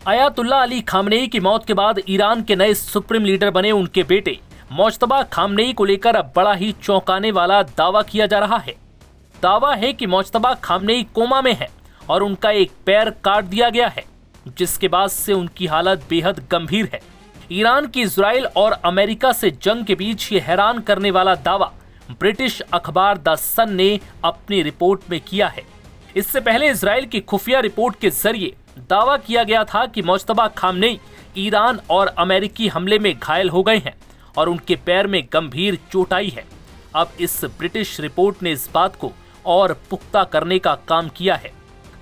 Ayatollah Ali Khamenei की मौत के बाद ईरान के नए सुप्रीम लीडर बने उनके बेटे मुज्तबा खामनेई को लेकर अब बड़ा ही चौंकाने वाला दावा किया जा रहा है। दावा है कि मुज्तबा खामनेई कोमा में है और उनका एक पैर काट दिया गया है, जिसके बाद से उनकी हालत बेहद गंभीर है। ईरान की इजराइल और अमेरिका से जंग के बीच ये हैरान करने वाला दावा ब्रिटिश अखबार द सन ने अपनी रिपोर्ट में किया है। इससे पहले इजराइल की खुफिया रिपोर्ट के जरिए दावा किया गया था कि मुज्तबा खामनेई ईरान और अमेरिकी हमले में घायल हो गए हैं और उनके पैर में गंभीर चोट आई है। अब इस ब्रिटिश रिपोर्ट ने इस बात को और पुख्ता करने का काम किया है।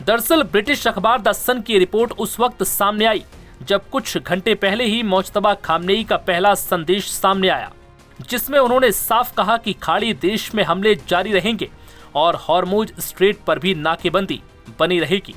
दरअसल ब्रिटिश अखबार द सन की रिपोर्ट उस वक्त सामने आई जब कुछ घंटे पहले ही मुज्तबा खामनेई का पहला संदेश सामने आया, जिसमें उन्होंने साफ कहा कि खाड़ी देश में हमले जारी रहेंगे और हॉर्मुज स्ट्रेट पर भी नाकेबंदी बनी रहेगी।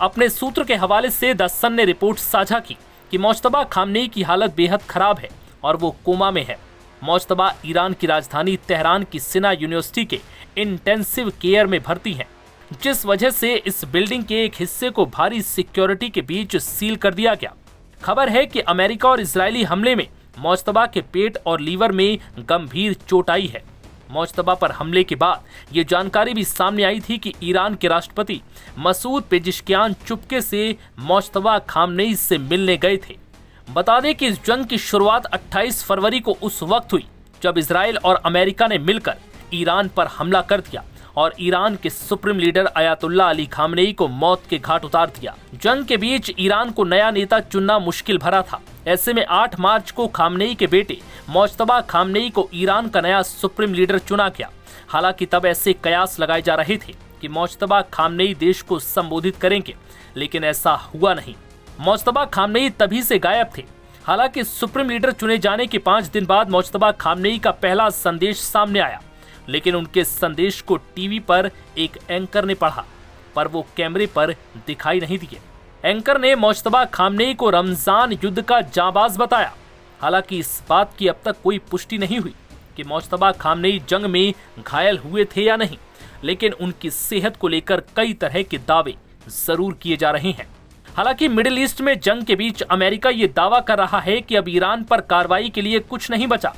अपने सूत्र के हवाले से द सन ने रिपोर्ट साझा की कि मुज्तबा खामनेई की हालत बेहद खराब है और वो कोमा में है। मुज्तबा ईरान की राजधानी तेहरान की सिना यूनिवर्सिटी के इंटेंसिव केयर में भर्ती हैं, जिस वजह से इस बिल्डिंग के एक हिस्से को भारी सिक्योरिटी के बीच सील कर दिया गया। खबर है कि अमेरिका और इजरायली हमले में मुज्तबा के पेट और लीवर में गंभीर चोट आई है। मुज्तबा पर हमले के बाद ये जानकारी भी सामने आई थी कि ईरान के राष्ट्रपति मसूद पेजिशकियान चुपके से मुज्तबा खामनेई से मिलने गए थे। बता दें कि इस जंग की शुरुआत 28 फरवरी को उस वक्त हुई जब इजराइल और अमेरिका ने मिलकर ईरान पर हमला कर दिया और ईरान के supreme leader Ayatollah Ali Khamenei को मौत के घाट उतार दिया। जंग के बीच ईरान को नया नेता चुनना मुश्किल भरा था। ऐसे में 8 मार्च को खामनेई के बेटे मुज्तबा खामनेई को ईरान का नया सुप्रीम लीडर चुना गया। हालांकि तब ऐसे कयास लगाए जा रहे थे कि मुज्तबा खामनेई देश को संबोधित करेंगे, लेकिन ऐसा हुआ नहीं। मुज्तबा खामनेई तभी से गायब थे। हालांकि सुप्रीम लीडर चुने जाने के 5 दिन बाद मुज्तबा खामनेई का पहला संदेश सामने आया, लेकिन उनके संदेश को टीवी पर एक एंकर ने पढ़ा, पर वो कैमरे पर दिखाई नहीं दिए। एंकर ने मुज्तबा खामनेई को रमजान युद्ध का जांबाज बताया। हालांकि इस बात की अब तक कोई पुष्टि नहीं हुई कि मुज्तबा खामनेई जंग में घायल हुए थे या नहीं, लेकिन उनकी सेहत को लेकर कई तरह के दावे जरूर किए जा रहे हैं। हालांकि मिडिल ईस्ट में जंग के बीच अमेरिका ये दावा कर रहा है कि अब ईरान पर कार्रवाई के लिए कुछ नहीं बचा।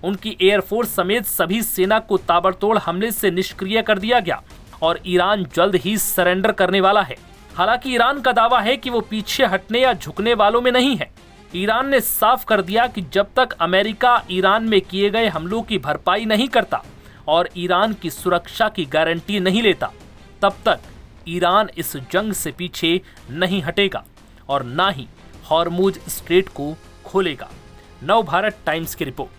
उनकी एयरफोर्स समेत सभी सेना को ताबड़तोड़ हमले से निष्क्रिय कर दिया गया और ईरान जल्द ही सरेंडर करने वाला है। हालांकि ईरान का दावा है कि वो पीछे हटने या झुकने वालों में नहीं है। ईरान ने साफ कर दिया कि जब तक अमेरिका ईरान में किए गए हमलों की भरपाई नहीं करता और ईरान की सुरक्षा की गारंटी नहीं लेता, तब तक ईरान इस जंग से पीछे नहीं हटेगा और ना ही हॉर्मुज स्ट्रेट को खोलेगा। नव भारत टाइम्स की रिपोर्ट।